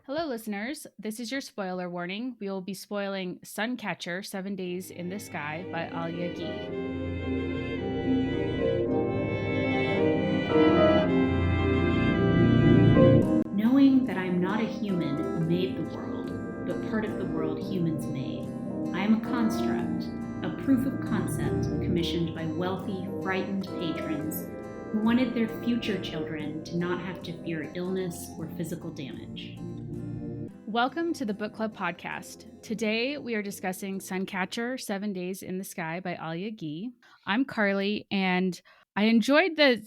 Hello, listeners. This is your spoiler warning. We will be spoiling Suncatcher 7 Days in the Sky by Alia. Knowing that I am not a human who made the world, but part of the world humans made, I am a construct, a proof of concept commissioned by wealthy, frightened patrons who wanted their future children to not have to fear illness or physical damage. Welcome to the Book Club podcast. Today we are discussing Suncatcher 7 Days in the Sky by Alia. I'm Carly, and I enjoyed the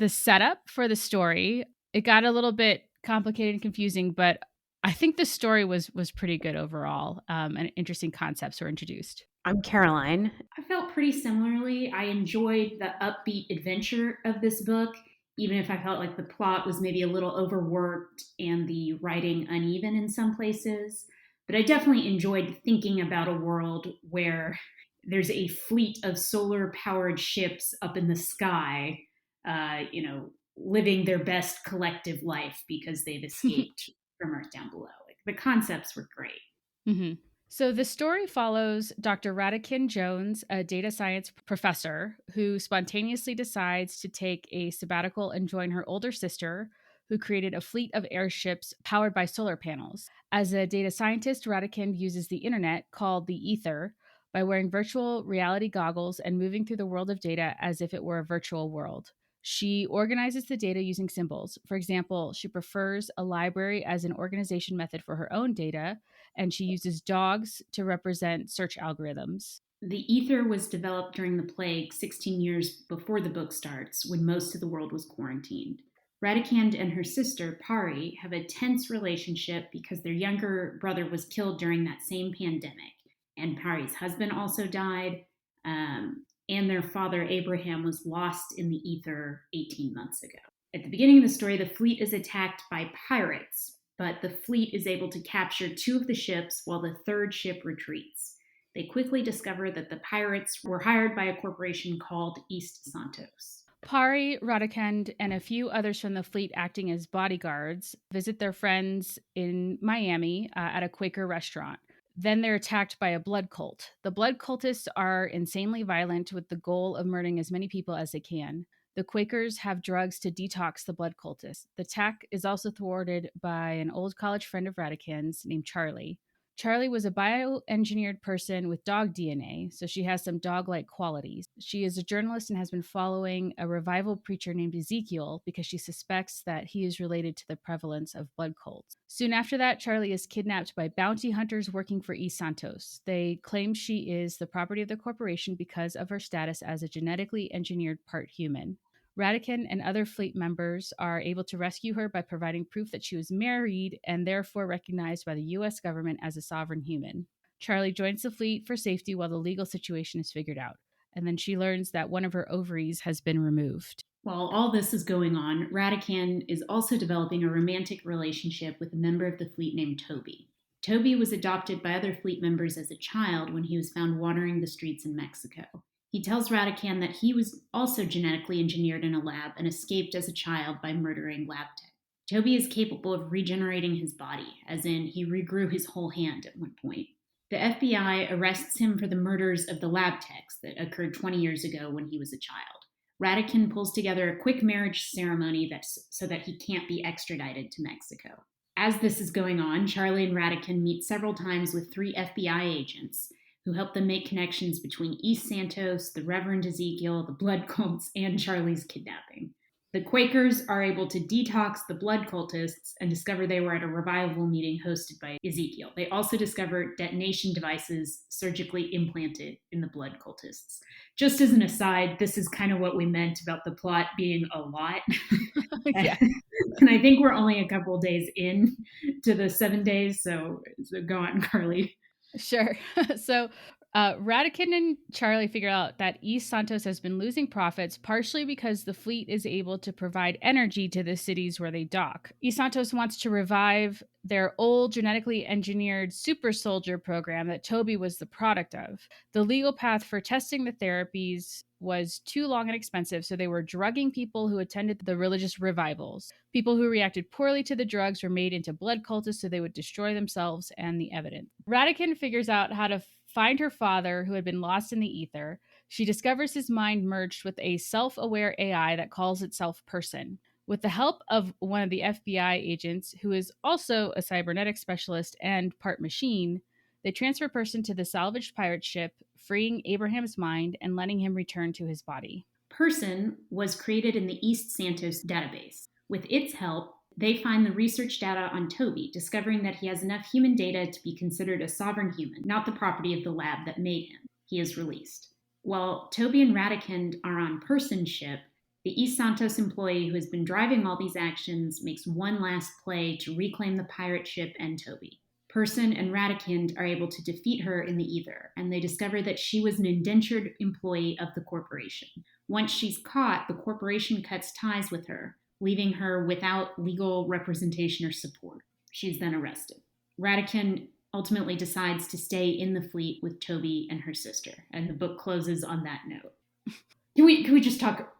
setup for the story. It got a little bit complicated and confusing, but I think the story was pretty good overall, and interesting concepts were introduced. I'm Caroline. I felt pretty similarly. I enjoyed the upbeat adventure of this book, even if I felt like the plot was maybe a little overworked and the writing uneven in some places. But I definitely enjoyed thinking about a world where there's a fleet of solar powered ships up in the sky, living their best collective life because they've escaped from Earth down below. Like, the concepts were great. Mm-hmm. So the story follows Dr. Radican Jones, a data science professor who spontaneously decides to take a sabbatical and join her older sister, who created a fleet of airships powered by solar panels. As a data scientist, Radican uses the internet, called the ether, by wearing virtual reality goggles and moving through the world of data as if it were a virtual world. She organizes the data using symbols. For example, she prefers a library as an organization method for her own data, and she uses dogs to represent search algorithms. The ether was developed during the plague 16 years before the book starts, when most of the world was quarantined. Radicand and her sister, Pari, have a tense relationship because their younger brother was killed during that same pandemic, and Pari's husband also died, and their father, Abraham, was lost in the ether 18 months ago. At the beginning of the story, the fleet is attacked by pirates, but the fleet is able to capture two of the ships while the third ship retreats. They quickly discover that the pirates were hired by a corporation called East Santos. Pari, Radikand, and a few others from the fleet acting as bodyguards visit their friends in Miami at a Quaker restaurant. Then they're attacked by a blood cult. The blood cultists are insanely violent with the goal of murdering as many people as they can. The Quakers have drugs to detox the blood cultists. The attack is also thwarted by an old college friend of Radican's named Charlie. Charlie was a bioengineered person with dog DNA, so she has some dog like qualities. She is a journalist and has been following a revival preacher named Ezekiel because she suspects that he is related to the prevalence of blood cults. Soon after that, Charlie is kidnapped by bounty hunters working for East Santos. They claim she is the property of the corporation because of her status as a genetically engineered part human. Radican and other fleet members are able to rescue her by providing proof that she was married and therefore recognized by the U.S. government as a sovereign human. Charlie joins the fleet for safety while the legal situation is figured out, and then she learns that one of her ovaries has been removed. While all this is going on, Radican is also developing a romantic relationship with a member of the fleet named Toby. Toby was adopted by other fleet members as a child when he was found wandering the streets in Mexico. He tells Radican that he was also genetically engineered in a lab and escaped as a child by murdering lab tech. Toby is capable of regenerating his body, as in, he regrew his whole hand at one point. The FBI arrests him for the murders of the lab techs that occurred 20 years ago when he was a child. Radican pulls together a quick marriage ceremony so that he can't be extradited to Mexico. As this is going on, Charlie and Radican meet several times with 3 FBI agents who help them make connections between East Santos, the Reverend Ezekiel, the blood cults, and Charlie's kidnapping. The Quakers are able to detox the blood cultists and discover they were at a revival meeting hosted by Ezekiel. They also discover detonation devices surgically implanted in the blood cultists. Just as an aside, this is kind of what we meant about the plot being a lot. Yeah. And I think we're only a couple of days in to the 7 days, so go on, Carly. Sure. So Radican and Charlie figure out that East Santos has been losing profits partially because the fleet is able to provide energy to the cities where they dock. East Santos wants to revive their old genetically engineered super soldier program that Toby was the product of. The legal path for testing the therapies was too long and expensive, so they were drugging people who attended the religious revivals. People who reacted poorly to the drugs were made into blood cultists so they would destroy themselves and the evidence. Radican figures out how to find her father, who had been lost in the ether. She discovers his mind merged with a self-aware AI that calls itself Person. With the help of one of the FBI agents, who is also a cybernetics specialist and part machine, they transfer Person to the salvaged pirate ship, freeing Abraham's mind and letting him return to his body. Person was created in the East Santos database. With its help, they find the research data on Toby, discovering that he has enough human data to be considered a sovereign human, not the property of the lab that made him. He is released. While Toby and Ratican are on Person's ship, the East Santos employee who has been driving all these actions makes one last play to reclaim the pirate ship and Toby. Person and Ratican are able to defeat her in the ether, and they discover that she was an indentured employee of the corporation. Once she's caught, the corporation cuts ties with her, leaving her without legal representation or support. She's then arrested. Ratican ultimately decides to stay in the fleet with Toby and her sister, and the book closes on that note. Can we just talk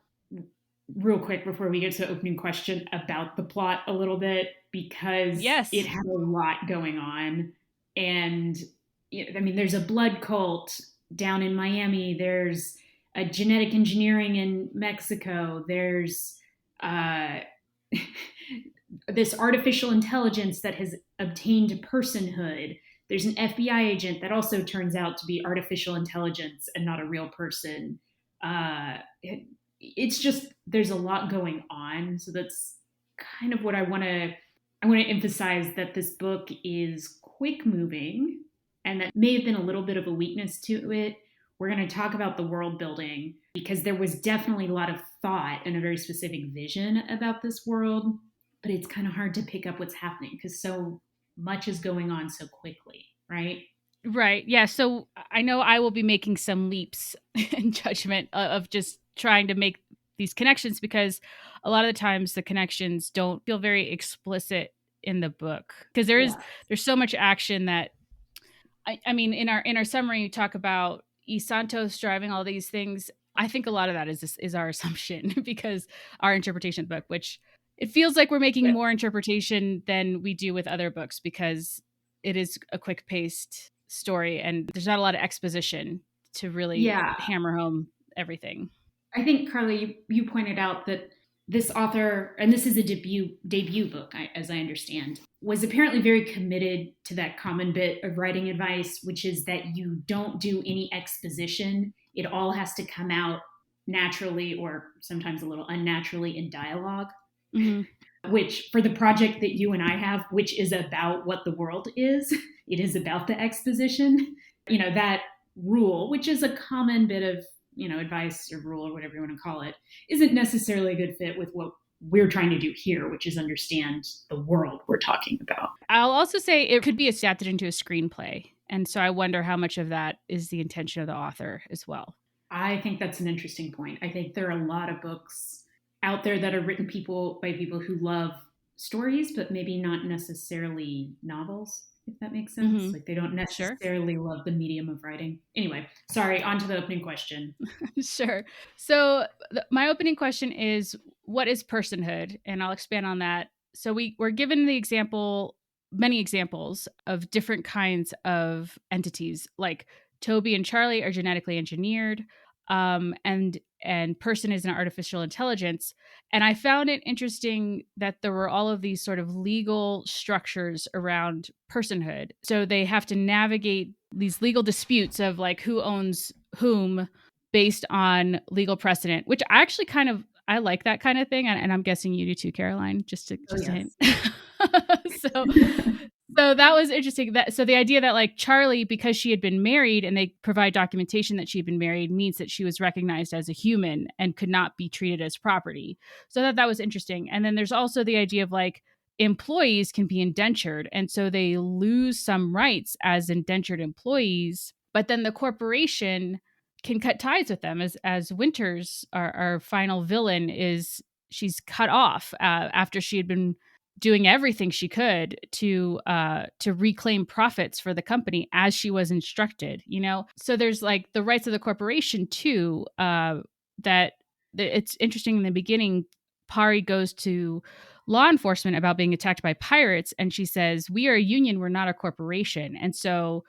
real quick before we get to the opening question about the plot a little bit? Because it had a lot going on. And I mean, there's a blood cult down in Miami. There's a genetic engineering in Mexico. There's this artificial intelligence that has obtained personhood. There's an FBI agent that also turns out to be artificial intelligence and not a real person. It's just, there's a lot going on. So that's kind of what I want to emphasize, that this book is quick moving, and that may have been a little bit of a weakness to it. We're going to talk about the world building, because there was definitely a lot of thought and a very specific vision about this world, but it's kind of hard to pick up what's happening because so much is going on so quickly, right? Right. Yeah. So I know I will be making some leaps in judgment of just trying to make these connections, because a lot of the times the connections don't feel very explicit in the book, because there's so much action that I mean, in our summary, you talk about E. Santos driving all these things. I think a lot of that is our assumption because our interpretation of the book, which it feels like we're making more interpretation than we do with other books, because it is a quick paced story and there's not a lot of exposition to really hammer home everything. I think, Carly, you pointed out that this author, and this is a debut book, as I understand, was apparently very committed to that common bit of writing advice, which is that you don't do any exposition. It all has to come out naturally, or sometimes a little unnaturally, in dialogue. Mm-hmm. Which, for the project that you and I have, which is about what the world is, it is about the exposition. That rule, which is a common bit of advice or rule or whatever you want to call it, isn't necessarily a good fit with what we're trying to do here, which is understand the world we're talking about. I'll also say it could be adapted into a screenplay. And so I wonder how much of that is the intention of the author as well. I think that's an interesting point. I think there are a lot of books out there that are written by people who love stories, but maybe not necessarily novels, if that makes sense. Mm-hmm. Like they don't necessarily love the medium of writing. Anyway, sorry, on to the opening question. Sure. So my opening question is, what is personhood? And I'll expand on that. So we're given many examples of different kinds of entities, like Toby and Charlie are genetically engineered, and Person is an artificial intelligence. And I found it interesting that there were all of these sort of legal structures around personhood. So they have to navigate these legal disputes of like who owns whom based on legal precedent, which I actually I like that kind of thing. And I'm guessing you do too, Caroline, just to hint. So that was interesting. So the idea that like Charlie, because she had been married and they provide documentation that she'd been married, means that she was recognized as a human and could not be treated as property. So that was interesting. And then there's also the idea of like employees can be indentured. And so they lose some rights as indentured employees, but then the corporation can cut ties with them as Winters, our final villain, she's cut off after she had been doing everything she could to reclaim profits for the company as she was instructed, So there's like the rights of the corporation too, that it's interesting in the beginning, Pari goes to law enforcement about being attacked by pirates, and she says, "We are a union, we're not a corporation." And so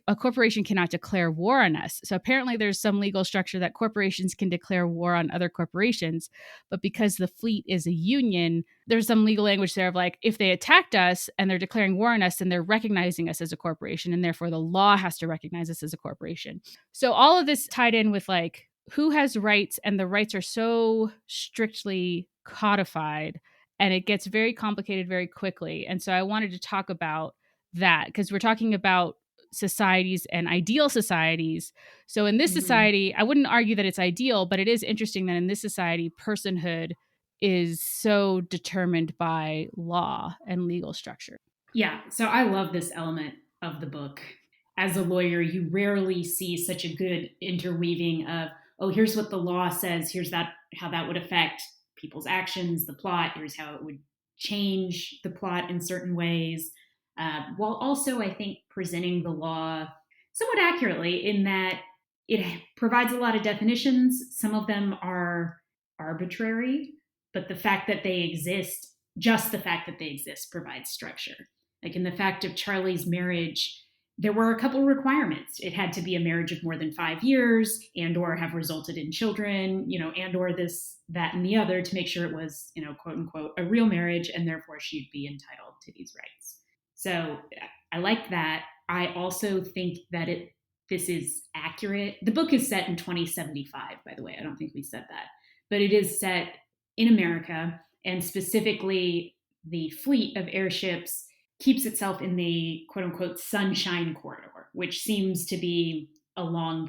a corporation cannot declare war on us. So apparently there's some legal structure that corporations can declare war on other corporations. But because the fleet is a union, there's some legal language there of like, if they attacked us and they're declaring war on us, then they're recognizing us as a corporation. And therefore the law has to recognize us as a corporation. So all of this tied in with like who has rights, and the rights are so strictly codified, and it gets very complicated very quickly. And so I wanted to talk about that because we're talking about societies and ideal societies. So in this society, I wouldn't argue that it's ideal, but it is interesting that in this society, personhood is so determined by law and legal structure. Yeah, so I love this element of the book. As a lawyer, you rarely see such a good interweaving of, oh, here's what the law says, here's that how that would affect people's actions, the plot, here's how it would change the plot in certain ways, while also, I think, presenting the law somewhat accurately in that it provides a lot of definitions. Some of them are arbitrary, but the fact that they exist, just the fact that they exist, provides structure. Like in the fact of Charlie's marriage, there were a couple requirements. It had to be a marriage of more than 5 years and or have resulted in children, and or this, that, and the other to make sure it was, quote unquote, a real marriage, and therefore she'd be entitled to these rights. So I like that. I also think that this is accurate. The book is set in 2075, by the way. I don't think we said that. But it is set in America, and specifically the fleet of airships keeps itself in the quote unquote sunshine corridor, which seems to be along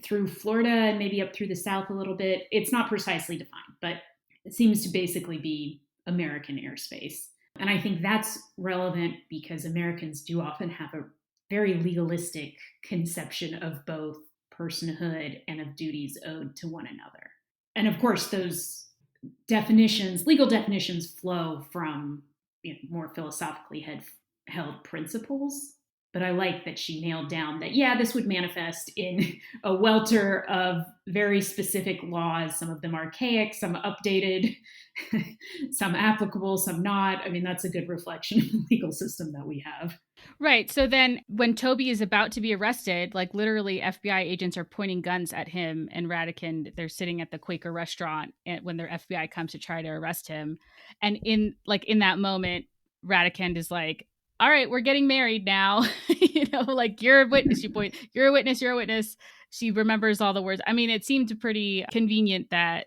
through Florida and maybe up through the south a little bit. It's not precisely defined, but it seems to basically be American airspace. And I think that's relevant because Americans do often have a very legalistic conception of both personhood and of duties owed to one another. And of course, those legal definitions, flow from more philosophically held principles. But I like that she nailed down that, yeah, this would manifest in a welter of very specific laws, some of them archaic, some updated, some applicable, some not. I mean, that's a good reflection of the legal system that we have. Right. So then when Toby is about to be arrested, like literally FBI agents are pointing guns at him and Ratican. They're sitting at the Quaker restaurant when their FBI comes to try to arrest him. And in that moment, Ratican is like, all right, we're getting married now. Like you're a witness, you're a witness, you're a witness. She remembers all the words. I mean, it seemed pretty convenient that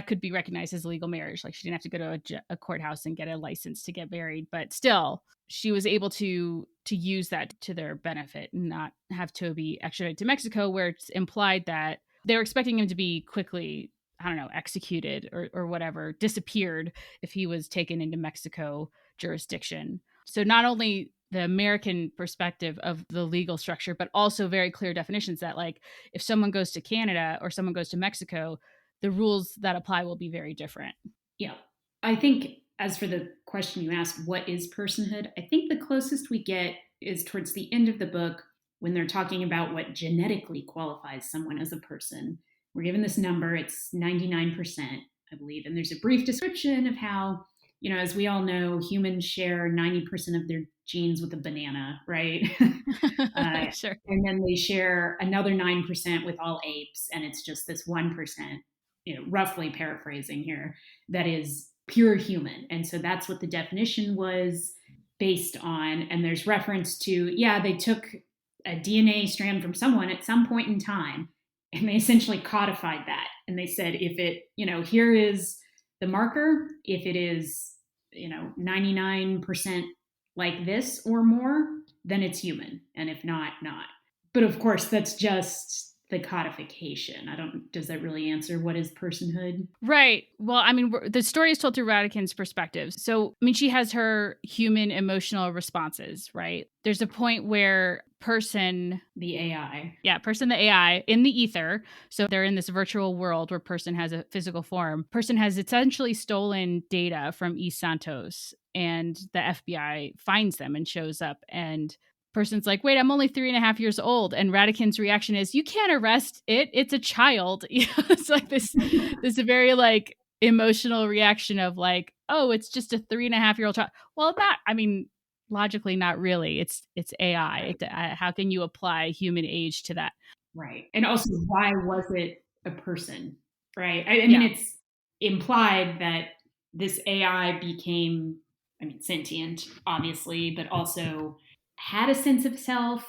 could be recognized as a legal marriage. Like she didn't have to go to a courthouse and get a license to get married, but still she was able to use that to their benefit and not have Toby extradited to Mexico, where it's implied that they were expecting him to be quickly, I don't know, executed or whatever, disappeared if he was taken into Mexico jurisdiction. So not only the American perspective of the legal structure, but also very clear definitions that like if someone goes to Canada or someone goes to Mexico, the rules that apply will be very different. Yeah. I think as for the question you asked, what is personhood? I think the closest we get is towards the end of the book when they're talking about what genetically qualifies someone as a person. We're given this number, it's 99%, I believe. And there's a brief description of how, as we all know, humans share 90% of their genes with a banana, right? Sure. And then they share another 9% with all apes. And it's just this 1%, roughly paraphrasing here, that is pure human. And so that's what the definition was based on. And there's reference to, yeah, they took a DNA strand from someone at some point in time, and they essentially codified that. And they said, if it, here is the marker, if it is, 99% like this or more, then it's human. And if not, not. But of course, that's just the codification. Does that really answer what is personhood? Right. Well, I mean, the story is told through Ratican's perspective. So, I mean, she has her human emotional responses, right? There's a point where Person, the AI. Yeah, Person, the AI, in the ether. So they're in this virtual world where Person has a physical form. Person has essentially stolen data from East Santos, and the FBI finds them and shows up. And person's like, wait, I'm only 3.5 years old. And Radican's reaction is, you can't arrest it. It's a child. It's like this very like emotional reaction of like, oh, it's just a 3.5-year-old child. Well, not, I mean, logically, not really. It's AI. Right. How can you apply human age to that? Right. And also, why was it a person? Right. I mean, Yeah. it's implied that this AI became, I mean, sentient, obviously, but also had a sense of self,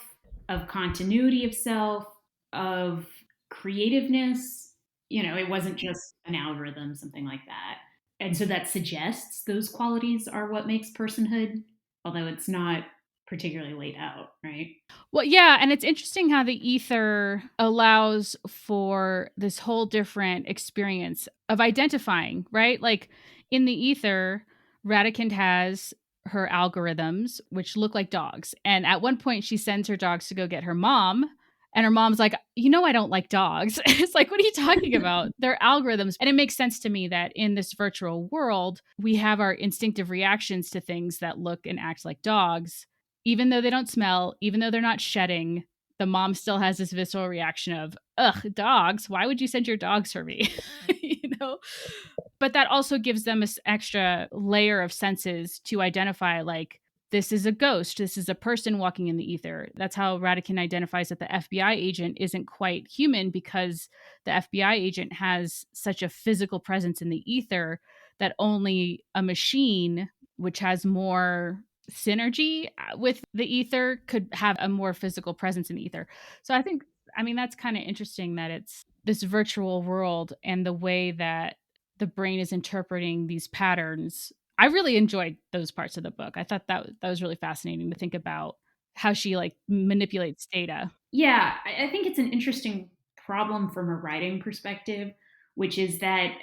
of continuity of self, of creativeness. You know, it wasn't just an algorithm, something like that. And so that suggests those qualities are what makes personhood, although it's not particularly laid out, right? Well, yeah, and it's interesting how the ether allows for this whole different experience of identifying, right? Like in the ether, Radikund has her algorithms, which look like dogs. And at one point, she sends her dogs to go get her mom. And her mom's like, I don't like dogs. It's like, what are you talking about? They're algorithms. And it makes sense to me that in this virtual world, we have our instinctive reactions to things that look and act like dogs even though they don't smell, even though they're not shedding, the mom still has this visceral reaction of, ugh, dogs. Why would you send your dogs for me? you know? But that also gives them this extra layer of senses to identify like, this is a ghost. This is a person walking in the ether. That's how Radican identifies that the FBI agent isn't quite human because the FBI agent has such a physical presence in the ether that only a machine, which has more synergy with the ether, could have a more physical presence in the ether. So I mean, that's kind of interesting that it's this virtual world and the way that the brain is interpreting these patterns. I really enjoyed those parts of the book. I thought that was really fascinating to think about how she like manipulates data. Yeah, I think it's an interesting problem from a writing perspective, which is that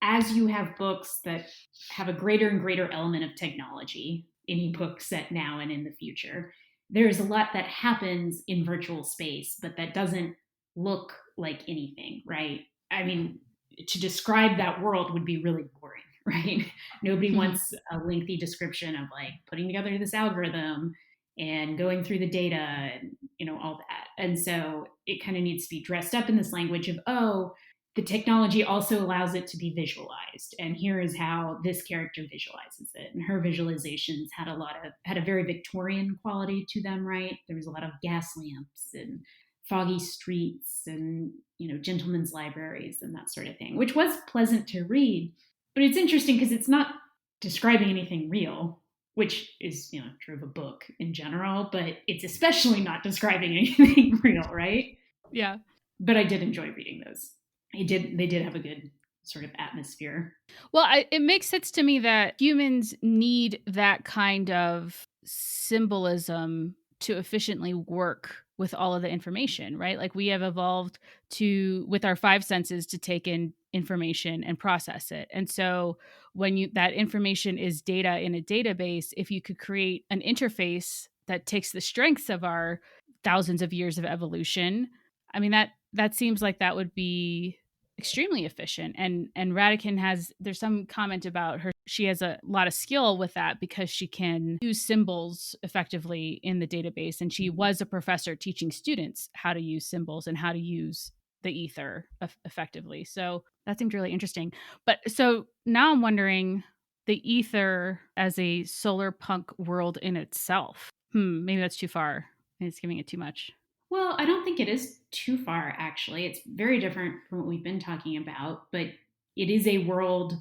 as you have books that have a greater and greater element of technology, any book set now and in the future, there's a lot that happens in virtual space, but that doesn't look like anything, right? I mean, to describe that world would be really boring, right? Nobody Mhm. wants a lengthy description of like putting together this algorithm and going through the data and all that. And so it kind of needs to be dressed up in this language of, oh, the technology also allows it to be visualized, and here is how this character visualizes it. And her visualizations had a very Victorian quality to them, right? There was a lot of gas lamps and foggy streets and gentlemen's libraries and that sort of thing, which was pleasant to read. But it's interesting because it's not describing anything real, which is true of a book in general, but it's especially not describing anything real, right? Yeah. But I did enjoy reading those. They did have a good sort of atmosphere. Well, it makes sense to me that humans need that kind of symbolism to efficiently work with all of the information, right? Like we have evolved with our five senses to take in information and process it. And so when that information is data in a database, if you could create an interface that takes the strengths of our thousands of years of evolution, I mean that seems like that would be extremely efficient. And Radican there's some comment about her, she has a lot of skill with that because she can use symbols effectively in the database, and she was a professor teaching students how to use symbols and how to use the ether effectively. So that seemed really interesting. But so now I'm wondering, the ether as a solar punk world in itself, maybe that's too far. Maybe it's giving it too much. Well, I don't think it is too far, actually. It's very different from what we've been talking about, but it is a world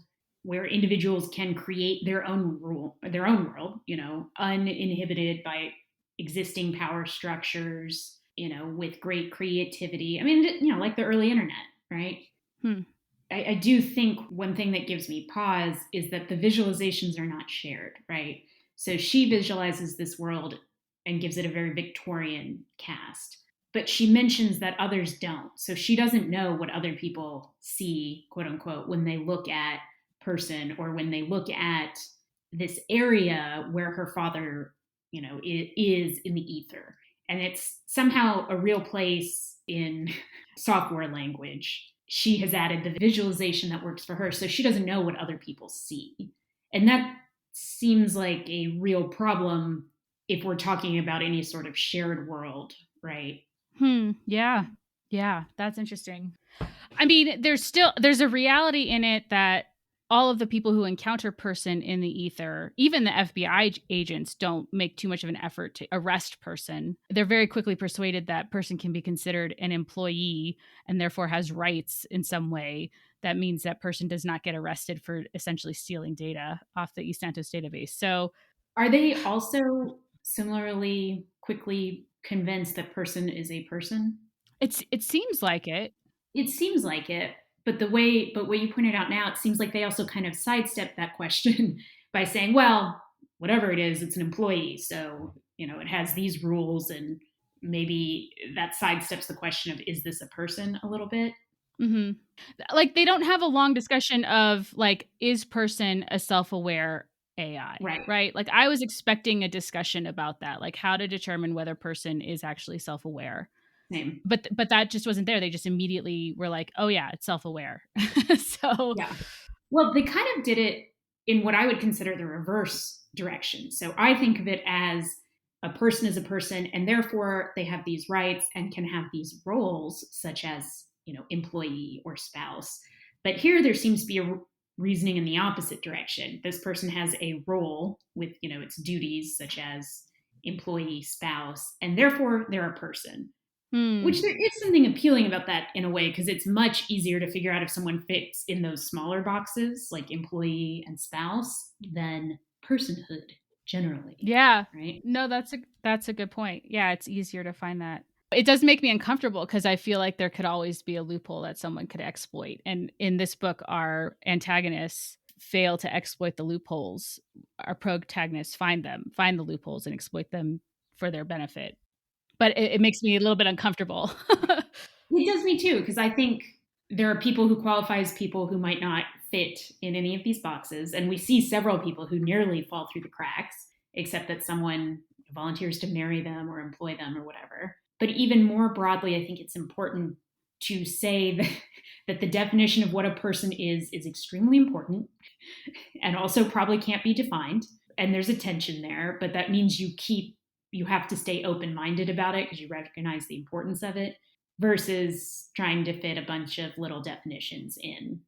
where individuals can create their own world, uninhibited by existing power structures, with great creativity. I mean, like the early internet, right? Hmm. I do think one thing that gives me pause is that the visualizations are not shared, right? So she visualizes this world and gives it a very Victorian cast, but she mentions that others don't. So she doesn't know what other people see, quote unquote, when they look at person or when they look at this area where her father, is in the ether. And it's somehow a real place in software language. She has added the visualization that works for her, so she doesn't know what other people see. And that seems like a real problem if we're talking about any sort of shared world, right? Yeah. Yeah, that's interesting. I mean, there's a reality in it that all of the people who encounter person in the ether, even the FBI agents, don't make too much of an effort to arrest person. They're very quickly persuaded that person can be considered an employee and therefore has rights in some way. That means that person does not get arrested for essentially stealing data off the East Santos database. So Are they also similarly quickly convinced that person is a person? it seems like it. It seems like it, but what you pointed out now, it seems like they also kind of sidestep that question by saying, well, whatever it is, it's an employee, so it has these rules, and maybe that sidesteps the question of is this a person a little bit, hmm Like they don't have a long discussion of like, is person a self-aware AI, right? right? Like I was expecting a discussion about that, like how to determine whether person is actually self-aware. Same, But that just wasn't there. They just immediately were like, oh yeah, it's self-aware. So yeah. Well, they kind of did it in what I would consider the reverse direction. So I think of it as a person is a person, and therefore they have these rights and can have these roles, such as, employee or spouse. But here there seems to be a reasoning in the opposite direction. This person has a role with, its duties, such as employee, spouse, and therefore they're a person. hmm. Which there is something appealing about that in a way, because it's much easier to figure out if someone fits in those smaller boxes, like employee and spouse, than personhood generally, Yeah. right? No, that's a good point. Yeah, it's easier to find that. It does make me uncomfortable because I feel like there could always be a loophole that someone could exploit. And in this book, our antagonists fail to exploit the loopholes. Our protagonists find the loopholes and exploit them for their benefit. But it makes me a little bit uncomfortable. It does me too, because I think there are people who qualify as people who might not fit in any of these boxes. And we see several people who nearly fall through the cracks, except that someone volunteers to marry them or employ them or whatever. But even more broadly, I think it's important to say that, that the definition of what a person is extremely important and also probably can't be defined. And there's a tension there, but that means you have to stay open minded about it because you recognize the importance of it versus trying to fit a bunch of little definitions in,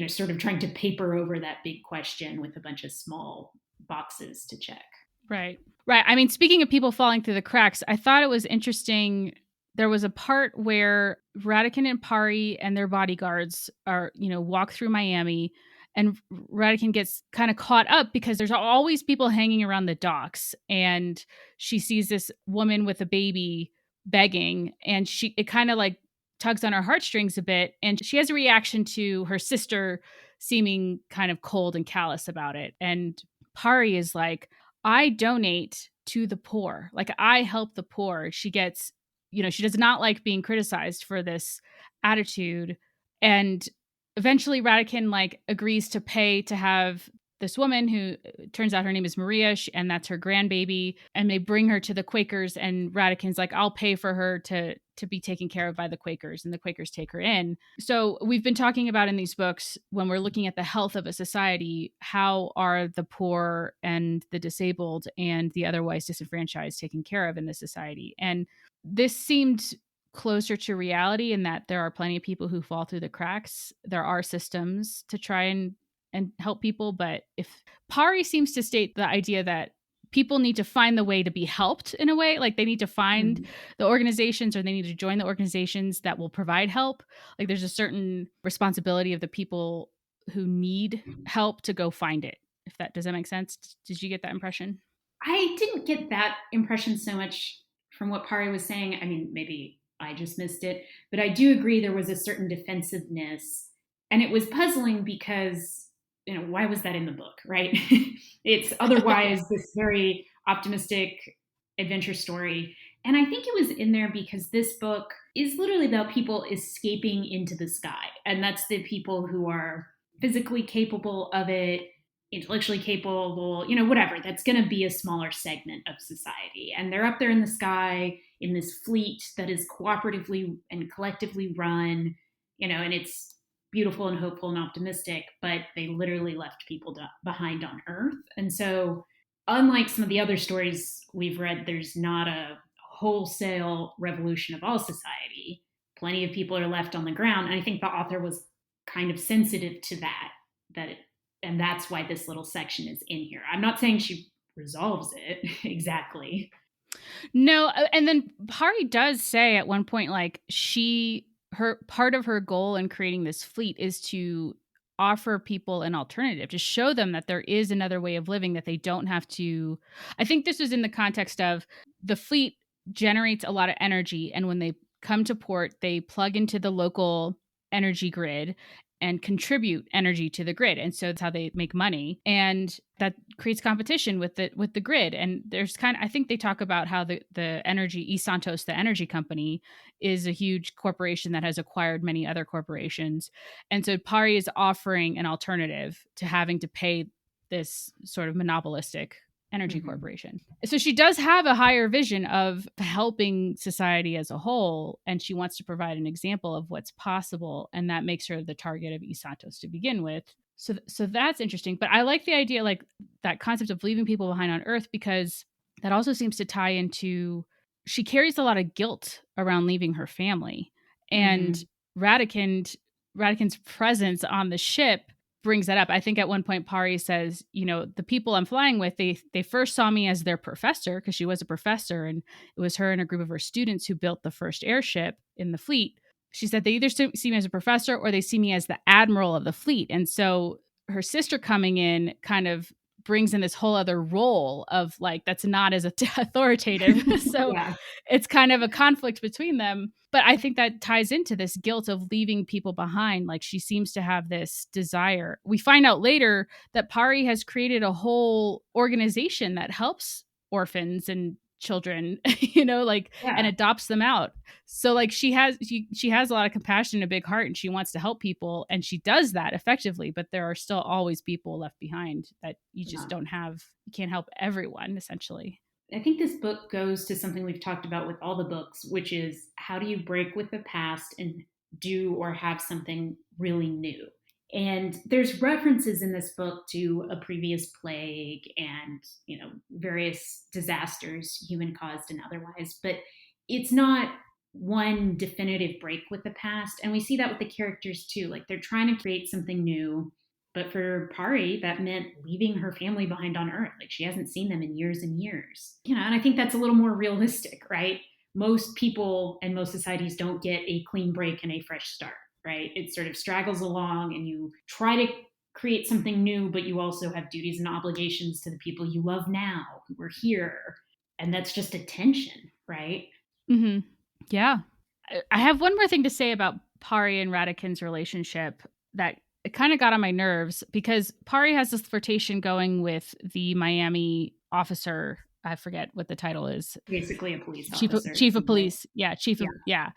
sort of trying to paper over that big question with a bunch of small boxes to check. Right. Right. I mean, speaking of people falling through the cracks, I thought it was interesting. There was a part where Radican and Pari and their bodyguards walk through Miami, and Radican gets kind of caught up because there's always people hanging around the docks, and she sees this woman with a baby begging, and it kind of like tugs on her heartstrings a bit, and she has a reaction to her sister seeming kind of cold and callous about it. And Pari is like, I donate to the poor. Like I help the poor. She gets, she does not like being criticized for this attitude. And eventually Radican like agrees to pay to have this woman who turns out her name is Maria, and that's her grandbaby, and they bring her to the Quakers, and Radican's like, I'll pay for her to be taken care of by the Quakers, and the Quakers take her in. So we've been talking about in these books, when we're looking at the health of a society, how are the poor and the disabled and the otherwise disenfranchised taken care of in this society? And this seemed closer to reality in that there are plenty of people who fall through the cracks. There are systems to try and help people, but if Pari seems to state the idea that people need to find the way to be helped in a way, like they need to find Mm. the organizations, or they need to join the organizations that will provide help. Like there's a certain responsibility of the people who need help to go find it. If that does that make sense? Did you get that impression? I didn't get that impression so much from what Pari was saying. I mean, maybe I just missed it, but I do agree there was a certain defensiveness. And it was puzzling because, why was that in the book, right? It's Yeah. otherwise this very optimistic adventure story. And I think it was in there because this book is literally about people escaping into the sky. And that's the people who are physically capable of it, intellectually capable, whatever. That's going to be a smaller segment of society. And they're up there in the sky in this fleet that is cooperatively and collectively run, and it's beautiful and hopeful and optimistic, but they literally left people behind on Earth. And so unlike some of the other stories we've read, there's not a wholesale revolution of all society. Plenty of people are left on the ground. And I think the author was kind of sensitive to that, and that's why this little section is in here. I'm not saying she resolves it exactly. No, and then Pari does say at one point, like, her part of her goal in creating this fleet is to offer people an alternative, to show them that there is another way of living, that they don't have to. I think this was in the context of the fleet generates a lot of energy, and when they come to port, they plug into the local energy grid and contribute energy to the grid, and so that's how they make money, and that creates competition with the grid. And there's kind of, I think they talk about how the energy, Santos, the energy company, is a huge corporation that has acquired many other corporations, and so Pari is offering an alternative to having to pay this sort of monopolistic energy Mm-hmm. corporation. So she does have a higher vision of helping society as a whole, and she wants to provide an example of what's possible, and that makes her the target of Santos to begin with. So that's interesting. But I like the idea, like that concept of leaving people behind on Earth, because that also seems to tie into, she carries a lot of guilt around leaving her family, and Mm-hmm. Radican's presence on the ship brings that up. I think at one point Pari says, the people I'm flying with, they first saw me as their professor, because she was a professor, and it was her and a group of her students who built the first airship in the fleet. She said they either see me as a professor or they see me as the admiral of the fleet. And so her sister coming in kind of brings in this whole other role of, like, that's not as authoritative. So Yeah. it's kind of a conflict between them. But I think that ties into this guilt of leaving people behind. Like, she seems to have this desire. We find out later that Pari has created a whole organization that helps orphans and children, like, and Yeah. adopts them out. So, like, she has a lot of compassion and a big heart, and she wants to help people, and she does that effectively. But there are still always people left behind that you just Yeah. don't have. You can't help everyone, essentially. I think this book goes to something we've talked about with all the books, which is how do you break with the past and do or have something really new? And there's references in this book to a previous plague and, various disasters, human caused and otherwise, but it's not one definitive break with the past. And we see that with the characters too. Like, they're trying to create something new, but for Pari, that meant leaving her family behind on Earth. Like, she hasn't seen them in years and years. And I think that's a little more realistic, right? Most people and most societies don't get a clean break and a fresh start, right? It sort of straggles along, and you try to create something new, but you also have duties and obligations to the people you love now who are here. And that's just a tension, right? Mm-hmm. Yeah. I have one more thing to say about Pari and Radican's relationship that it kind of got on my nerves, because Pari has this flirtation going with the Miami officer. I forget what the title is. Basically, a police Chief of, officer, it chief of seems like. police. Yeah, chief Yeah. of yeah.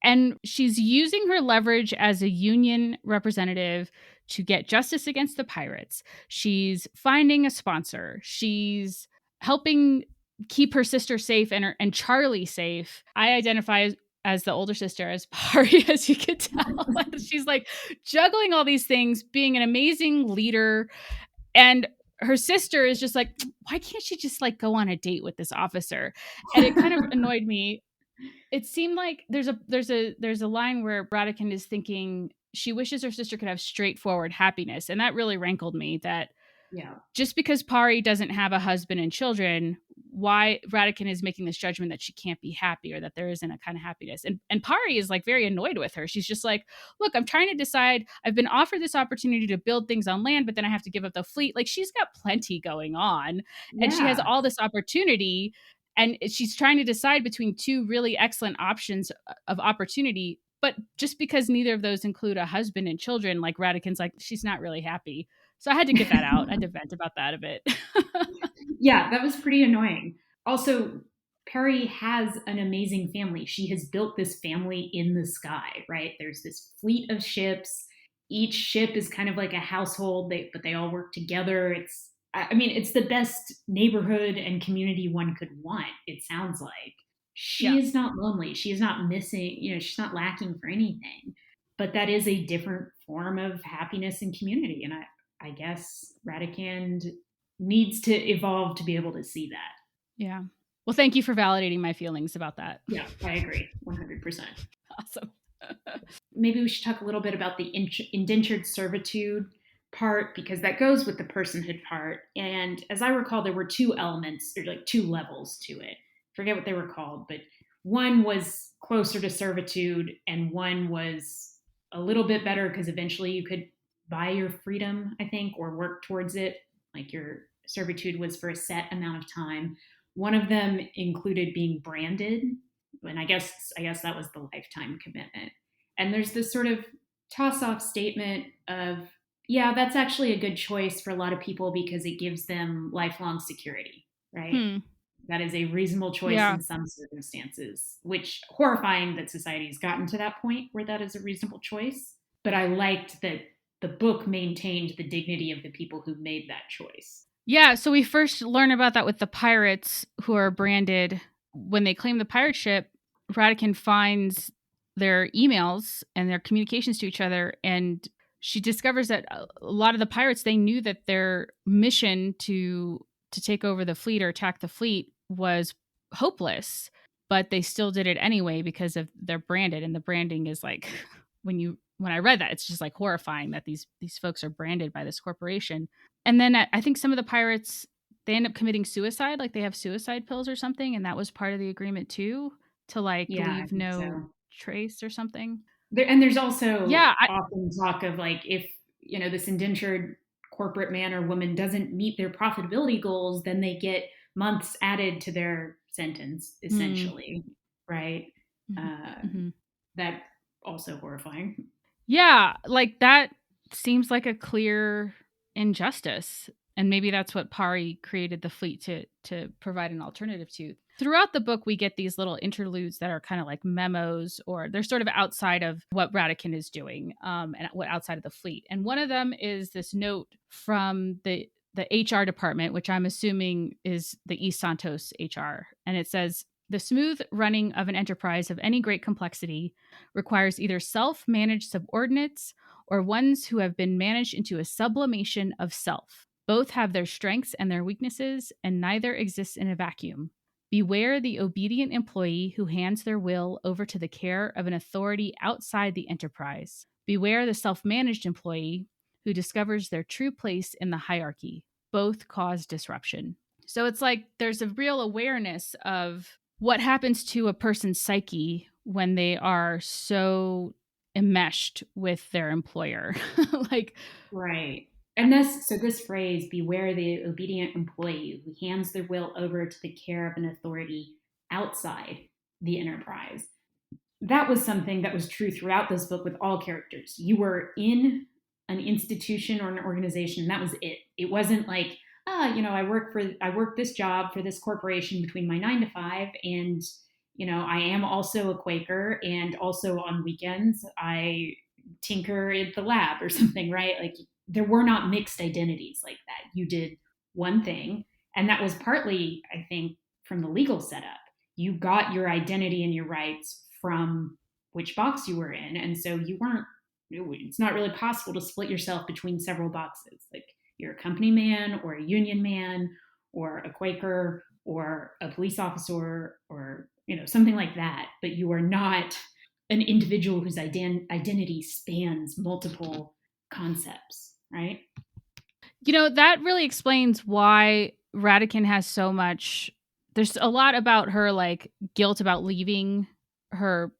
And she's using her leverage as a union representative to get justice against the pirates. She's finding a sponsor. She's helping keep her sister safe and Charlie safe. I identify as the older sister, as Pari, as you could tell. She's like juggling all these things, being an amazing leader. And her sister is just like, why can't she just, like, go on a date with this officer? And it kind of annoyed me. It seemed like there's a line where Radican is thinking she wishes her sister could have straightforward happiness, and that really rankled me, that Yeah. just because Pari doesn't have a husband and children, why Radican is making this judgment that she can't be happy, or that there isn't a kind of happiness. And Pari is, like, very annoyed with her. She's just like, look, I'm trying to decide. I've been offered this opportunity to build things on land, but then I have to give up the fleet. Like, she's got plenty going on, and she has Yeah. all this opportunity, and she's trying to decide between two really excellent options of opportunity. But just because neither of those include a husband and children, like, Radican's like, she's not really happy. So I had to get that out. I had to vent about that a bit. Yeah, that was pretty annoying. Also, Perry has an amazing family. She has built this family in the sky, right? There's this fleet of ships. Each ship is kind of like a household, but they all work together. I mean, it's the best neighborhood and community one could want, it sounds like. She Yeah. is not lonely. She is not missing, she's not lacking for anything. But that is a different form of happiness and community. And I guess Radican needs to evolve to be able to see that. Yeah. Well, thank you for validating my feelings about that. Yeah, I agree 100%. Awesome. Maybe we should talk a little bit about the indentured servitude part because that goes with the personhood part. And as I recall, there were two elements or like two levels to it. Forget what they were called, but one was closer to servitude and one was a little bit better because eventually you could buy your freedom, I think, or work towards it. Like your servitude was for a set amount of time. One of them included being branded, and I guess that was the lifetime commitment. And there's this sort of toss off statement of, yeah, that's actually a good choice for a lot of people because it gives them lifelong security, right? Hmm. That is a reasonable choice Yeah. in some circumstances, which horrifying that society has gotten to that point where that is a reasonable choice. But I liked that the book maintained the dignity of the people who made that choice. Yeah. So we first learn about that with the pirates who are branded. When they claim the pirate ship, Radican finds their emails and their communications to each other. And she discovers that a lot of the pirates, they knew that their mission to take over the fleet or attack the fleet was hopeless, but they still did it anyway because of they're branded. And the branding is like when I read that, it's just like horrifying that these folks are branded by this corporation. And then I think some of the pirates, they end up committing suicide, like they have suicide pills or something, and that was part of the agreement too, to like Yeah, I leave think no so. trace or something. And there's also Yeah, often talk of like if this indentured corporate man or woman doesn't meet their profitability goals, then they get months added to their sentence, mm, essentially, right? mhm, Uh, mhm. that also horrifying. Yeah, like that seems like a clear injustice. And maybe that's what Pari created the fleet to provide an alternative to. Throughout the book, we get these little interludes that are kind of like memos, or they're sort of outside of what Radican is doing, and what outside of the fleet. And one of them is this note from the HR department, which I'm assuming is the East Santos HR, and it says the smooth running of an enterprise of any great complexity requires either self managed subordinates or ones who have been managed into a sublimation of self. Both have their strengths and their weaknesses, and neither exists in a vacuum. Beware the obedient employee who hands their will over to the care of an authority outside the enterprise. Beware the self managed employee who discovers their true place in the hierarchy. Both cause disruption. So it's like there's a real awareness of what happens to a person's psyche when they are so enmeshed with their employer. Like, Right. And this phrase, beware the obedient employee who hands their will over to the care of an authority outside the enterprise. That was something that was true throughout this book with all characters. You were in an institution or an organization, and that was it. It wasn't like, I work this job for this corporation between my 9 to 5, and I am also a Quaker, and also on weekends I tinker at the lab or something, right? Like there were not mixed identities like that. You did one thing, and that was partly, I think, from the legal setup. You got your identity and your rights from which box you were in, and so you weren't. It's not really possible to split yourself between several boxes. Like you're a company man or a union man or a Quaker or a police officer or something like that, but you are not an individual whose identity spans multiple concepts, right? that really explains why Radican has so much. There's a lot about her like guilt about leaving her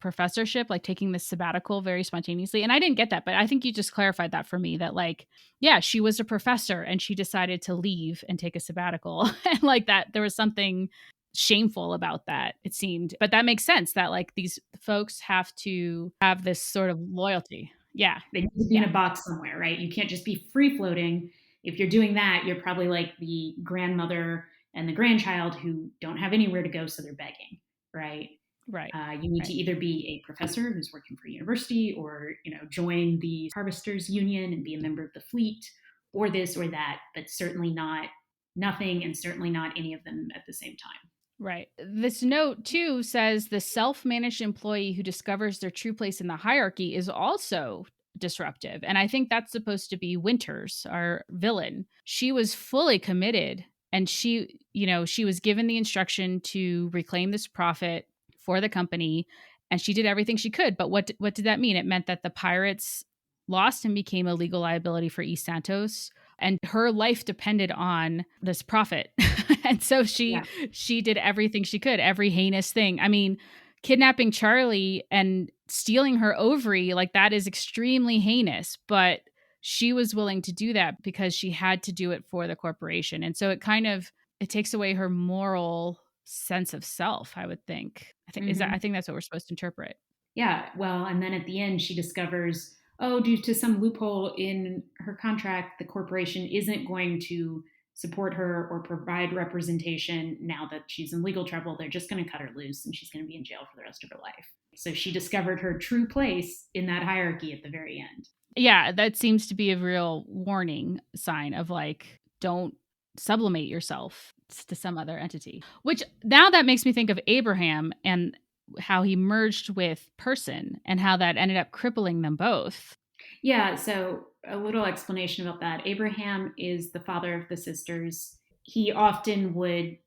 professorship, like taking this sabbatical very spontaneously. And I didn't get that, but I think you just clarified that for me that like, yeah, she was a professor and she decided to leave and take a sabbatical. And like that there was something shameful about that, it seemed. But that makes sense that like these folks have to have this sort of loyalty. Yeah. They need to be in Yeah. a box somewhere, right? You can't just be free floating. If you're doing that, you're probably like the grandmother and the grandchild who don't have anywhere to go, so they're begging, right? Right. You need to Right. either be a professor who's working for a university, or join the harvesters union and be a member of the fleet, or this or that, but certainly not nothing, and certainly not any of them at the same time. Right. This note too says the self-managed employee who discovers their true place in the hierarchy is also disruptive. And I think that's supposed to be Winters, our villain. She was fully committed, and she was given the instruction to reclaim this profit for the company, and she did everything she could. But what did that mean? It meant that the pirates lost and became a legal liability for East Santos, and her life depended on this profit. And so Yeah. she did everything she could, every heinous thing. I mean, kidnapping Charlie and stealing her ovary, like that is extremely heinous, but she was willing to do that because she had to do it for the corporation. And so it takes away her moral sense of self, I would think. I think that's what we're supposed to interpret. Yeah, well, and then at the end, she discovers, oh, due to some loophole in her contract, the corporation isn't going to support her or provide representation now that she's in legal trouble. They're just going to cut her loose and she's going to be in jail for the rest of her life. So she discovered her true place in that hierarchy at the very end. Yeah, that seems to be a real warning sign of like, don't sublimate yourself to some other entity. Which now that makes me think of Abraham and how he merged with Person and how that ended up crippling them both. Yeah, so a little explanation about that. Abraham is the father of the sisters. He often would,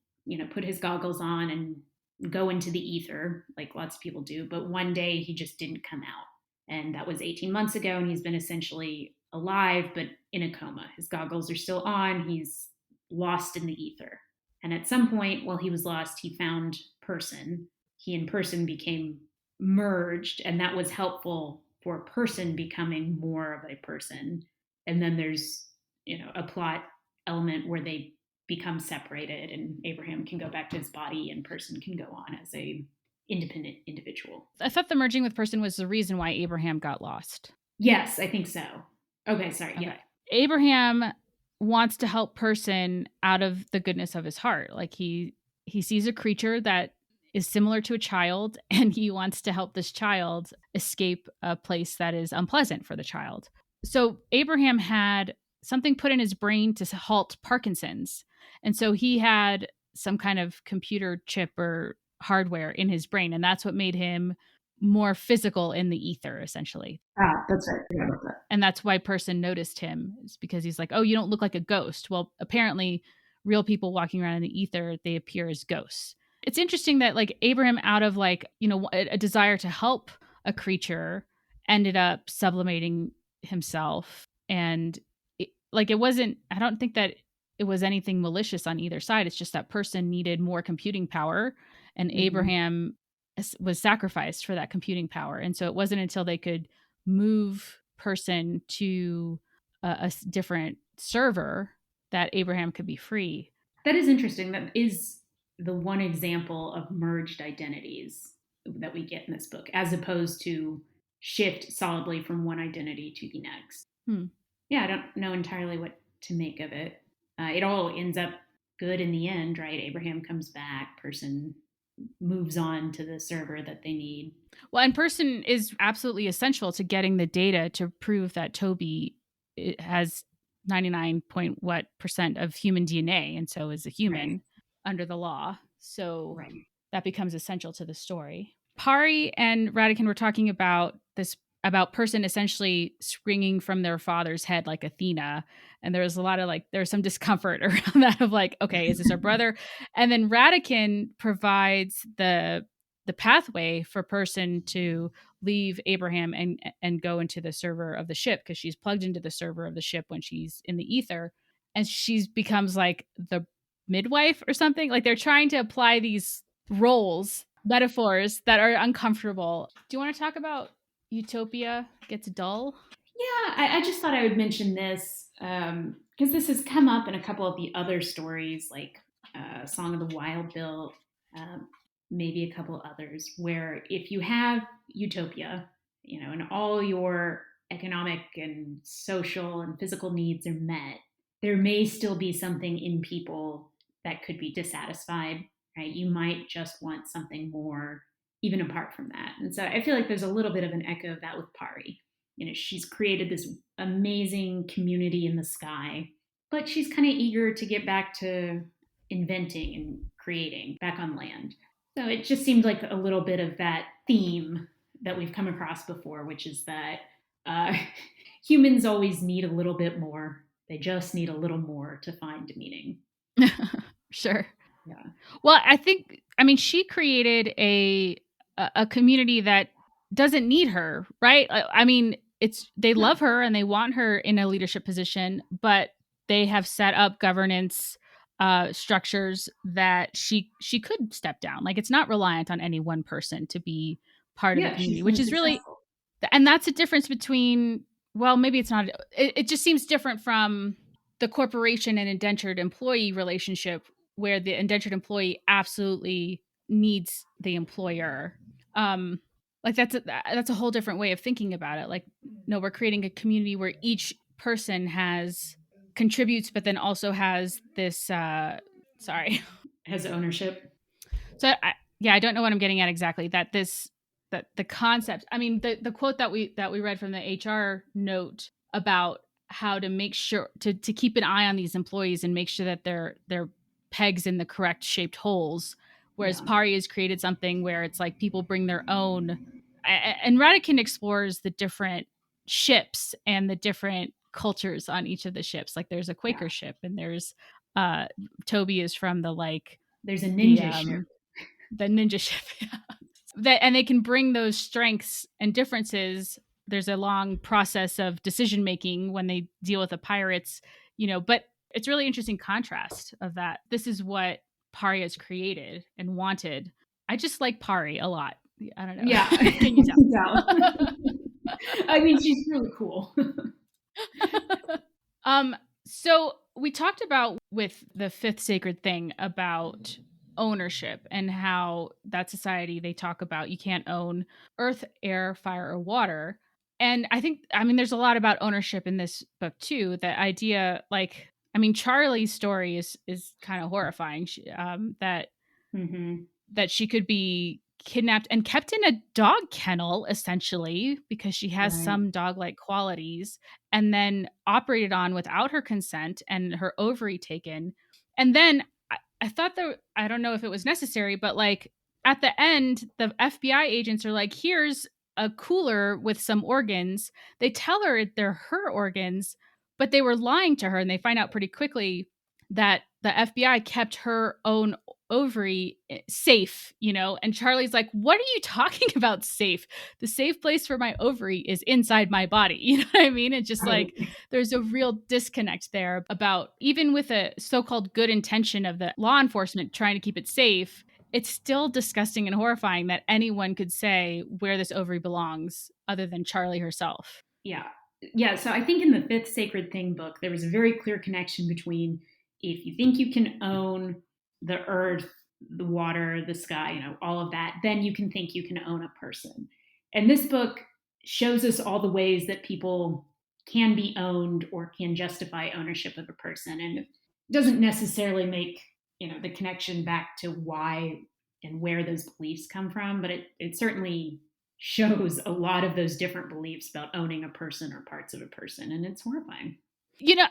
put his goggles on and go into the ether, like lots of people do. But one day he just didn't come out. And that was 18 months ago. And he's been essentially alive, but in a coma. His goggles are still on. He's lost in the ether. And at some point, while he was lost, he found Person. He and Person became merged, and that was helpful for Person becoming more of a person. And then there's, a plot element where they become separated and Abraham can go back to his body and Person can go on as a independent individual. I thought the merging with Person was the reason why Abraham got lost. Yes, I think so. Okay, sorry. Okay. Yeah. Abraham wants to help Person out of the goodness of his heart. Like he sees a creature that is similar to a child, and he wants to help this child escape a place that is unpleasant for the child. So Abraham had something put in his brain to halt Parkinson's. And so he had some kind of computer chip or hardware in his brain, and that's what made him more physical in the ether, essentially. That's right. I forgot about that. And that's why Person noticed him, is because he's like, oh, you don't look like a ghost. Well, apparently real people walking around in the ether, they appear as ghosts. It's interesting that like Abraham, out of like, a desire to help a creature, ended up sublimating himself. And it wasn't, I don't think that it was anything malicious on either side. It's just that Person needed more computing power, and Abraham was sacrificed for that computing power. And so it wasn't until they could move Person to a different server that Abraham could be free. That is interesting. That is the one example of merged identities that we get in this book, as opposed to shift solidly from one identity to the next. Yeah, I don't know entirely what to make of it. It all ends up good in the end, right? Abraham comes back, Person moves on to the server that they need. Well, and Person is absolutely essential to getting the data to prove that Toby has 99 point what percent of human DNA, and so is a human under the law. So that becomes essential to the story. Pari and Radican were talking about Person essentially springing from their father's head like Athena. And there was a lot of there's some discomfort around that of like, okay, is this our brother? And then Radican provides the pathway for Person to leave Abraham and go into the server of the ship, because she's plugged into the server of the ship when she's in the ether, and she becomes like the midwife or something. Like they're trying to apply these roles, metaphors that are uncomfortable. Do you want to talk about Utopia Gets Dull? Yeah, I just thought I would mention this because this has come up in a couple of the other stories, like Song of the Wild Bill, maybe a couple others, where if you have utopia, and all your economic and social and physical needs are met, there may still be something in people that could be dissatisfied, right? You might just want something more, even apart from that. And so I feel like there's a little bit of an echo of that with Pari. She's created this amazing community in the sky, but she's kind of eager to get back to inventing and creating back on land. So it just seemed like a little bit of that theme that we've come across before, which is that Uh, Humans always need a little bit more. They just need a little more to find meaning. Sure. Yeah. Well, I mean, she created a community that doesn't need her, right? I mean, it's they No. love her and they want her in a leadership position, but they have set up governance structures that she could step down. Like it's not reliant on any one person to be part of the Yeah, community, she's which been is really successful. and that's a difference between well, maybe it's not it just seems different from the corporation and indentured employee relationship where the indentured employee absolutely needs the employer. Um, like that's a whole different way of thinking about it. Like, no, we're creating a community where each person has contributes, but then also has this. Sorry, Has ownership. so yeah, I don't know what I'm getting at exactly. That the concept. I mean, the quote that we read from the HR note about how to make sure to keep an eye on these employees and make sure that they're pegs in the correct shaped holes. Whereas Yeah. Pari has created something where it's like people bring their own, and Radican explores the different ships and the different cultures on each of the ships. Like there's a Yeah. Quaker ship, and there's uh Toby is from the like There's a the ninja ship. the ninja ship. Yeah. That and they can bring those strengths and differences. There's a long process of decision making when they deal with the pirates, but it's really interesting contrast of that. This is what Pari has created and wanted. I just like Pari a lot. I don't know. Yeah. Can you No. tell? I mean, she's really cool. um, so we talked about with the fifth sacred thing about ownership and how that society they talk about you can't own earth, air, fire, or water. And I mean, there's a lot about ownership in this book too. The idea, like, I mean, Charlie's story is kind of horrifying. Hmm. That she could be kidnapped and kept in a dog kennel essentially because she has Right. some dog-like qualities and then operated on without her consent and her ovary taken. And then I thought that I don't know if it was necessary, but like at the end the FBI agents are like, here's a cooler with some organs. They tell her they're her organs, but they were lying to her, and they find out pretty quickly that the FBI kept her own ovary safe, and Charlie's like, what are you talking about safe? The safe place for my ovary is inside my body. You know what I mean? It's just Right. like there's a real disconnect there about even with a so-called good intention of the law enforcement trying to keep it safe, it's still disgusting and horrifying that anyone could say where this ovary belongs other than Charlie herself. Yeah. Yeah. So I think in the Fifth Sacred Thing book, there was a very clear connection between if you think you can own the earth, the water, the sky, all of that, then you can think you can own a person. And this book shows us all the ways that people can be owned or can justify ownership of a person. And it doesn't necessarily make, the connection back to why and where those beliefs come from, but it certainly shows a lot of those different beliefs about owning a person or parts of a person, and it's horrifying.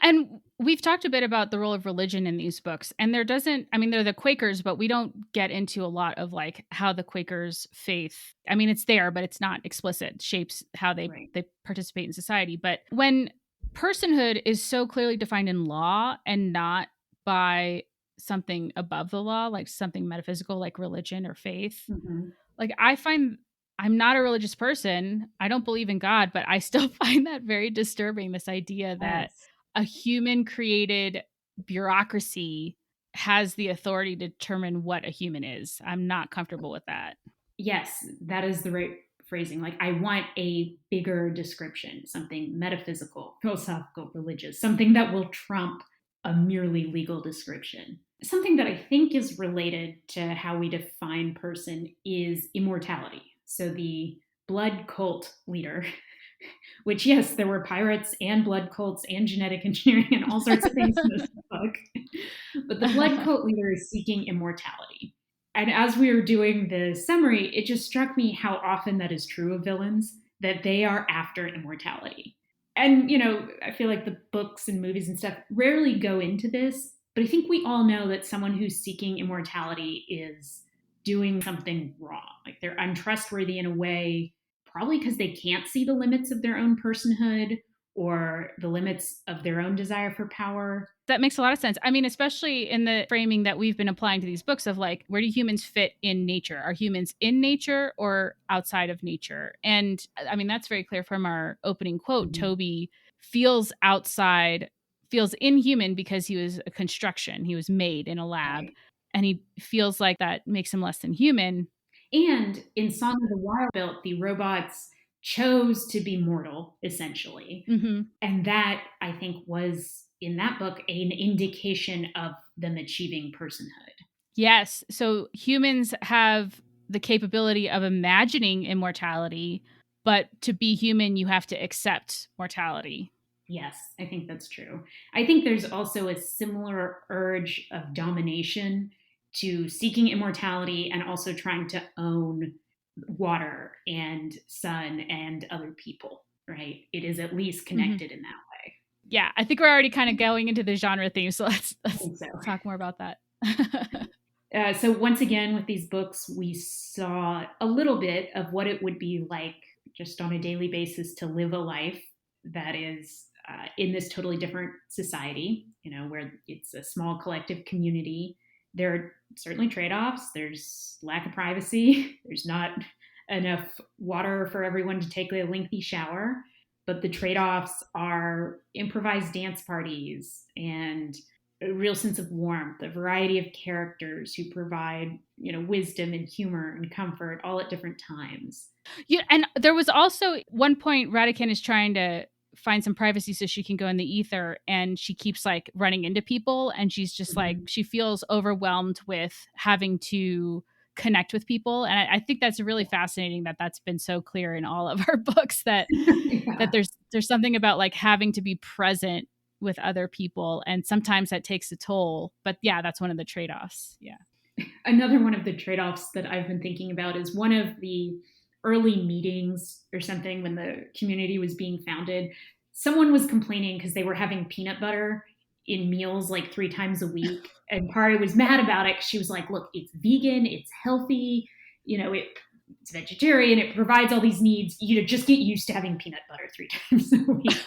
And we've talked a bit about the role of religion in these books, and I mean, they're the Quakers, but we don't get into a lot of like how the Quakers' faith, I mean, it's there, but it's not explicit, shapes how Right. they participate in society. But when personhood is so clearly defined in law and not by something above the law, like something metaphysical, like religion or faith, Mm-hmm. like I find I'm not a religious person. I don't believe in God, but I still find that very disturbing. This idea that Yes. a human created bureaucracy has the authority to determine what a human is. I'm not comfortable with that. Yes, that is the right phrasing. Like, I want a bigger description, something metaphysical, philosophical, religious, something that will trump a merely legal description. Something that I think is related to how we define person is immortality. So, the blood cult leader, which, yes, there were pirates and blood cults and genetic engineering and all sorts of things in this book. But the blood cult leader is seeking immortality. And as we were doing the summary, it just struck me how often that is true of villains, that they are after immortality. And, I feel like the books and movies and stuff rarely go into this, but I think we all know that someone who's seeking immortality is doing something wrong. Like they're untrustworthy in a way, probably because they can't see the limits of their own personhood or the limits of their own desire for power. That makes a lot of sense. I mean, especially in the framing that we've been applying to these books of like, where do humans fit in nature? Are humans in nature or outside of nature? And I mean, that's very clear from our opening quote. Mhm. Toby feels outside, feels inhuman because he was a construction, he was made in a lab. Right. And he feels like that makes him less than human. And in Song of the Wild built, the robots chose to be mortal, essentially. Mm-hmm. And that, I think, was in that book an indication of them achieving personhood. Yes. So humans have the capability of imagining immortality, but to be human, you have to accept mortality. Yes, I think that's true. I think there's also a similar urge of domination to seeking immortality and also trying to own water and sun and other people, right? It is at least Mm-hmm. connected in that way. Yeah, I think we're already kind of going into the genre theme, so I let's think so. talk more about that. So once again, with these books, we saw a little bit of what it would be like just on a daily basis to live a life that is in this totally different society, you know, where it's a small collective community. There are certainly trade-offs. There's lack of privacy. There's not enough water for everyone to take a lengthy shower. But the trade-offs are improvised dance parties and a real sense of warmth, a variety of characters who provide, you know, wisdom and humor and comfort all at different times. Yeah, and there was also one point Radican is trying to find some privacy so she can go in the ether, and she keeps like running into people, and she's just like Mhm. she feels overwhelmed with having to connect with people. And I think that's really fascinating that that's been so clear in all of our books that Yeah. there's something about like having to be present with other people, and sometimes that takes a toll, but yeah, that's one of the trade-offs. Yeah. Another one of the trade-offs that I've been thinking about is one of the early meetings or something when the community was being founded. Someone was complaining because they were having peanut butter in meals like 3 times a week, and Pari was mad about it. She was like, "Look, it's vegan, it's healthy, you know, it's vegetarian, it provides all these needs. You just get used to having peanut butter 3 times a week."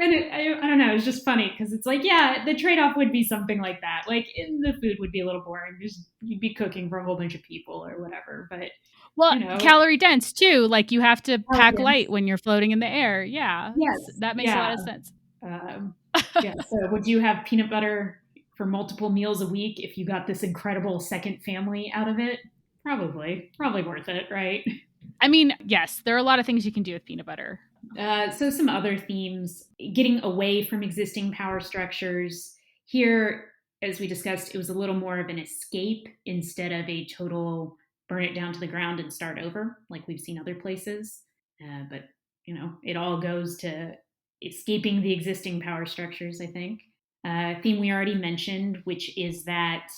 And I don't know, it's just funny because it's like, yeah, the trade off would be something like that. Like, the food would be a little boring. Just you'd be cooking for a whole bunch of people or whatever. But Well, you know, calorie dense too, like you have to pack light elegance. when you're floating in the air. Yeah, Yes, that makes a yeah, lot of sense. um, yeah. So, would you have peanut butter for multiple meals a week if you got this incredible second family out of it? Probably worth it, right? I mean, yes, there are a lot of things you can do with peanut butter. So, some other themes getting away from existing power structures. Here, as we discussed, it was a little more of an escape instead of a total burn it down to the ground and start over, like we've seen other places. But, you know, it all goes to escaping the existing power structures, I think. Theme we already mentioned, which is that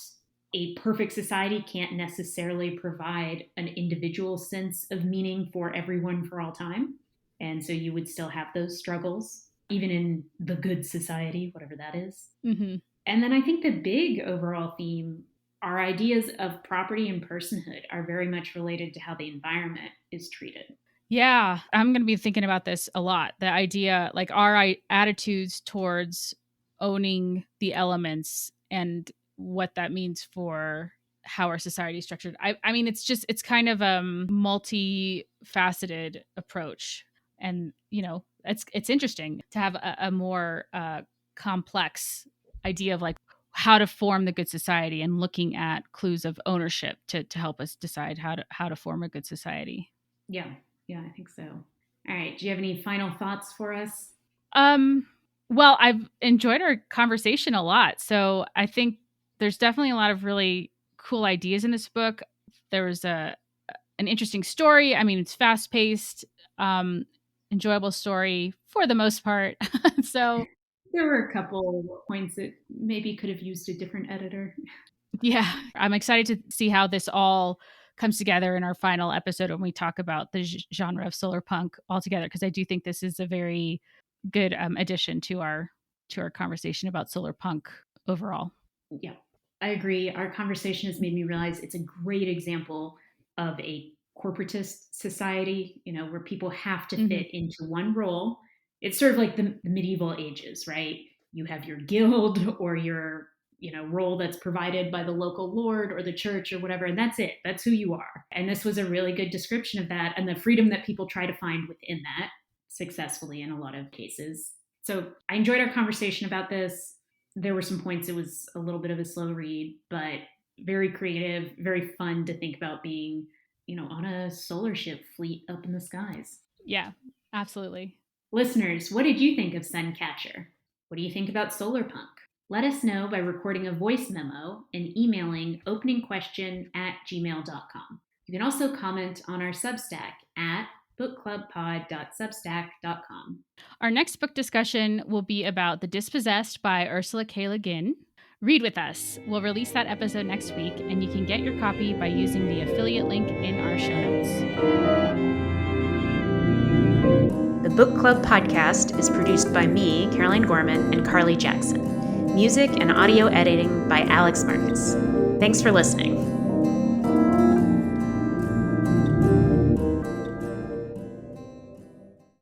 a perfect society can't necessarily provide an individual sense of meaning for everyone for all time. And so you would still have those struggles, even in the good society, whatever that is. Hmm. And then I think the big overall theme, our ideas of property and personhood are very much related to how the environment is treated. Yeah, I'm going to be thinking about this a lot. The idea, like our attitudes towards owning the elements and what that means for how our society is structured. I mean, it's kind of a multifaceted approach, and you know, it's interesting to have a more complex idea of like how to form the good society and looking at clues of ownership to help us decide how to form a good society. Yeah, yeah, I think so. All right. Do you have any final thoughts for us? Um, well, I've enjoyed our conversation a lot. So I think there's definitely a lot of really cool ideas in this book. There was an interesting story. I mean, it's fast paced, um, enjoyable story for the most part. So There were a couple points that maybe could have used a different editor. yeah, I'm excited to see how this all comes together in our final episode when we talk about the genre of solar punk altogether, because I do think this is a very good addition to our conversation about solar punk overall. Yeah, I agree. Our conversation has made me realize it's a great example of a corporatist society, where people have to Mhm. fit into one role. It's sort of like the medieval ages, right? You have your guild or your role that's provided by the local lord or the church or whatever, and that's it. That's who you are. And this was a really good description of that and the freedom that people try to find within that successfully in a lot of cases. So I enjoyed our conversation about this. There were some points it was a little bit of a slow read, but very creative, very fun to think about being, on a solar ship fleet up in the skies. Yeah, absolutely. Listeners, what did you think of Suncatcher? What do you think about solar punk? Let us know by recording a voice memo and emailing openingquestion@gmail.com. You can also comment on our Substack at bookclubpod.substack.com. Our next book discussion will be about The Dispossessed by Ursula K. Le Guin. Read with us. We'll release that episode next week, and you can get your copy by using the affiliate link in our show notes. The Book Club podcast is produced by me, Caroline Gorman, and Carly Jackson. Music and audio editing by Alex Marcus. Thanks for listening.